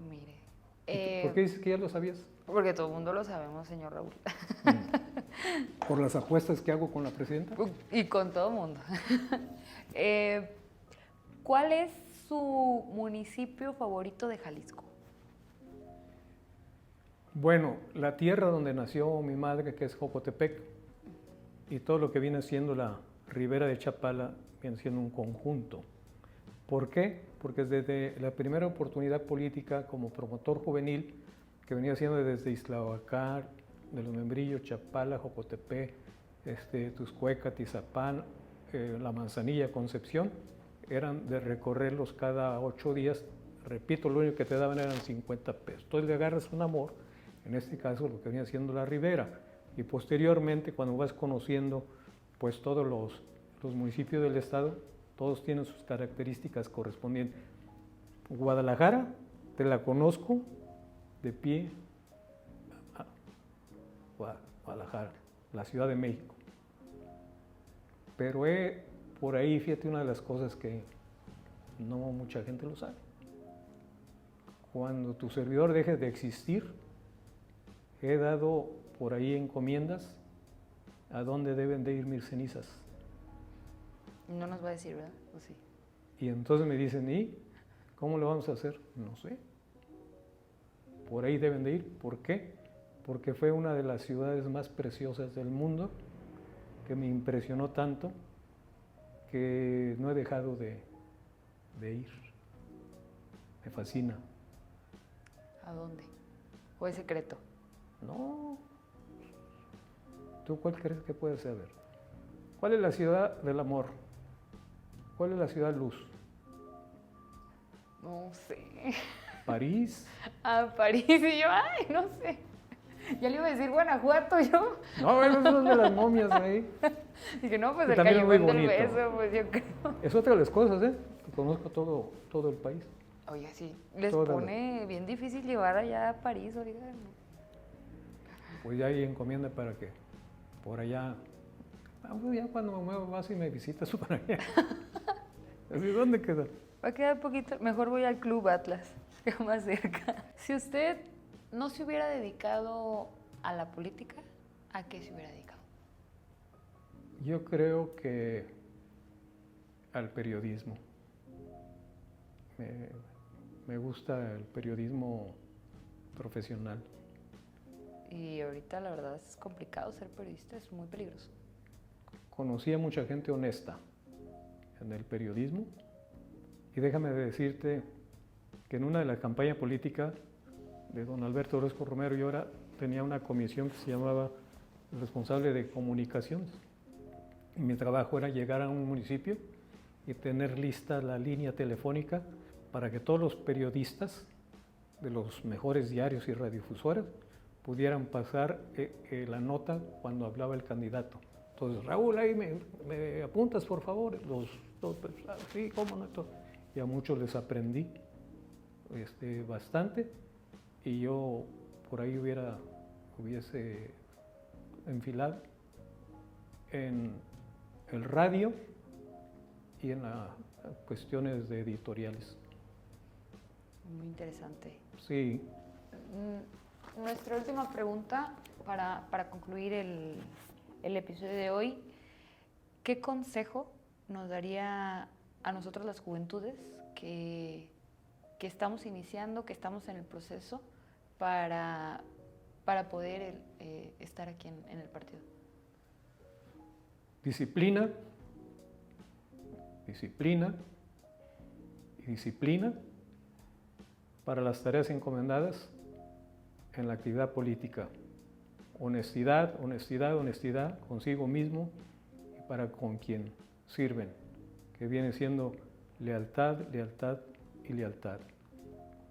Mire. ¿Por qué dices que ya lo sabías? Porque todo el mundo lo sabemos, señor Raúl. Por las apuestas que hago con la presidenta. Y con todo el mundo. ¿Cuál es su municipio favorito de Jalisco? Bueno, la tierra donde nació mi madre, que es Jocotepec, y todo lo que viene siendo la Ribera de Chapala, viene siendo un conjunto. ¿Por qué? Porque desde la primera oportunidad política como promotor juvenil, que venía haciendo desde Islahuacar, de los Membrillos, Chapala, Jocotepec, Tuscueca, Tizapán, La Manzanilla, Concepción, eran de recorrerlos cada 8 días. Repito, lo único que te daban eran 50 pesos. Entonces le agarras un amor, en este caso lo que venía siendo la Ribera. Y posteriormente, cuando vas conociendo pues todos los municipios del estado, todos tienen sus características correspondientes. Guadalajara, te la conozco de pie a Guadalajara, la Ciudad de México. Pero por ahí, fíjate, una de las cosas que no mucha gente lo sabe. Cuando tu servidor deje de existir, he dado por ahí encomiendas a dónde deben de ir mis cenizas. No nos va a decir, ¿verdad? ¿O sí? Y entonces me dicen, ¿y cómo lo vamos a hacer? No sé. Por ahí deben de ir. ¿Por qué? Porque fue una de las ciudades más preciosas del mundo, que me impresionó tanto que no he dejado de ir. Me fascina. ¿A dónde? ¿O es secreto? No. ¿Tú cuál crees que puede ser? A ver. ¿Cuál es la ciudad del amor? ¿Cuál es la ciudad luz? No sé. ¿París? París. Y yo, ay, no sé. Ya le iba a decir Guanajuato yo. No, bueno, son de las momias ahí. Dije, no, pues Y el también es muy Callejón del bonito. Beso, pues yo creo. Es otra de las cosas, que conozco todo el país. Oye, sí, les Todas pone bien difícil llevar allá a París, oiga. Pues ya hay encomienda para que por allá, pues ya cuando me muevo vas y me visitas para allá. Así, ¿dónde queda? Va a quedar poquito, mejor voy al Club Atlas, que queda más cerca. Si usted no se hubiera dedicado a la política, ¿a qué se hubiera dedicado? Yo creo que al periodismo. me gusta el periodismo profesional. Y ahorita la verdad es complicado ser periodista, es muy peligroso. Conocí a mucha gente honesta en el periodismo y déjame decirte que en una de las campañas políticas de don Alberto Orozco Romero yo tenía una comisión que se llamaba responsable de comunicaciones. Y mi trabajo era llegar a un municipio y tener lista la línea telefónica para que todos los periodistas de los mejores diarios y radiofusoras pudieran pasar la nota cuando hablaba el candidato. Entonces, Raúl, ahí me apuntas, por favor. Sí, cómo no. Y a muchos les aprendí bastante y yo por ahí hubiese enfilado en el radio y en las cuestiones de editoriales. Muy interesante. Sí. Nuestra última pregunta para concluir el episodio de hoy. ¿Qué consejo nos daría a nosotros las juventudes que estamos iniciando, que estamos en el proceso para poder estar aquí en el partido? Disciplina, disciplina y disciplina para las tareas encomendadas en la actividad política. Honestidad, honestidad, honestidad consigo mismo y para con quien sirven, que viene siendo lealtad, lealtad y lealtad.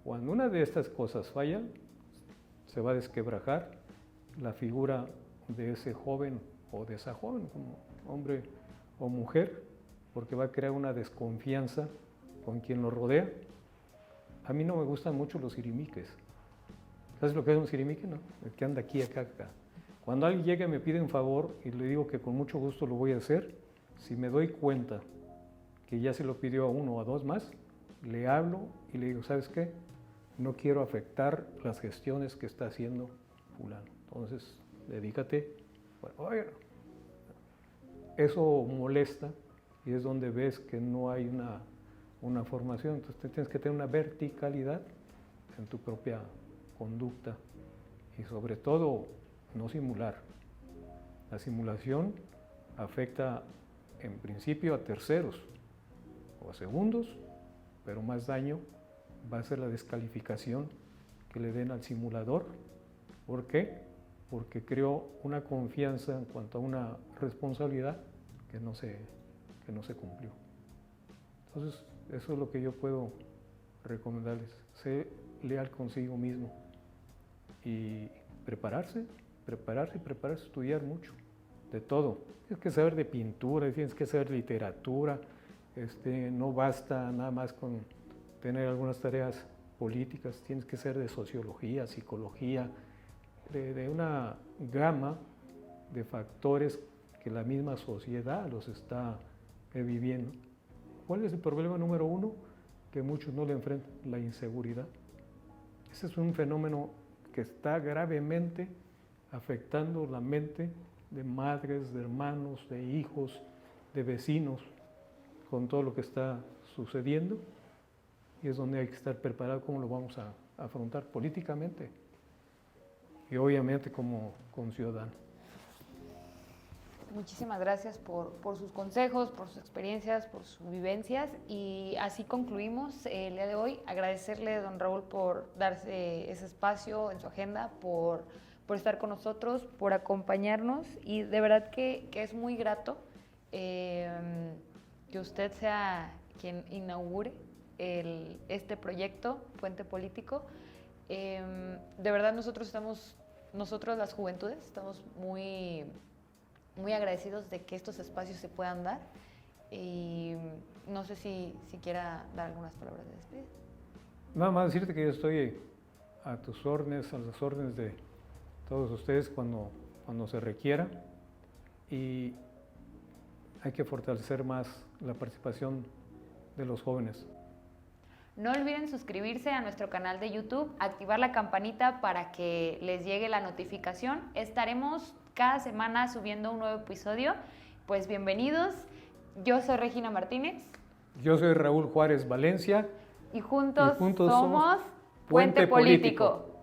Cuando una de estas cosas falla, se va a desquebrajar la figura de ese joven o de esa joven, como hombre o mujer, porque va a crear una desconfianza con quien lo rodea. A mí no me gustan mucho los sirimiques. ¿Sabes lo que es un sirimique? No, el que anda aquí, acá, acá. Cuando alguien llega y me pide un favor y le digo que con mucho gusto lo voy a hacer, si me doy cuenta que ya se lo pidió a uno o a dos más, le hablo y le digo, ¿sabes qué? No quiero afectar las gestiones que está haciendo fulano. Entonces, dedícate. Bueno, eso molesta y es donde ves que no hay una formación. Entonces, tienes que tener una verticalidad en tu propia conducta y sobre todo no simular. La simulación afecta en principio a terceros o a segundos, pero más daño va a ser la descalificación que le den al simulador. ¿Por qué? Porque creó una confianza en cuanto a una responsabilidad que no se cumplió. Entonces, eso es lo que yo puedo recomendarles. Sé leal consigo mismo y prepararse, estudiar mucho, de todo. Tienes que saber de pintura, tienes que saber de literatura, no basta nada más con tener algunas tareas políticas, tienes que ser de sociología, psicología, de una gama de factores que la misma sociedad los está viviendo. ¿Cuál es el problema número uno? Que muchos no le enfrentan, la inseguridad. Ese es un fenómeno que está gravemente afectando la mente de madres, de hermanos, de hijos, de vecinos, con todo lo que está sucediendo. Y es donde hay que estar preparado cómo lo vamos a afrontar políticamente y obviamente como ciudadano. Muchísimas gracias por sus consejos, por sus experiencias, por sus vivencias y así concluimos el día de hoy. Agradecerle a don Raúl por darse ese espacio en su agenda, por estar con nosotros, por acompañarnos y de verdad que es muy grato que usted sea quien inaugure este proyecto, Puente Político. De verdad nosotros las juventudes, estamos muy agradecidos de que estos espacios se puedan dar y no sé si quiera dar algunas palabras de despedida. Nada más decirte que yo estoy a tus órdenes, a las órdenes de todos ustedes cuando se requiera y hay que fortalecer más la participación de los jóvenes. No olviden suscribirse a nuestro canal de YouTube, activar la campanita para que les llegue la notificación. Estaremos cada semana subiendo un nuevo episodio. Pues bienvenidos. Yo soy Regina Martínez. Yo soy Raúl Juárez Valencia. Y juntos juntos somos Puente Puente Político.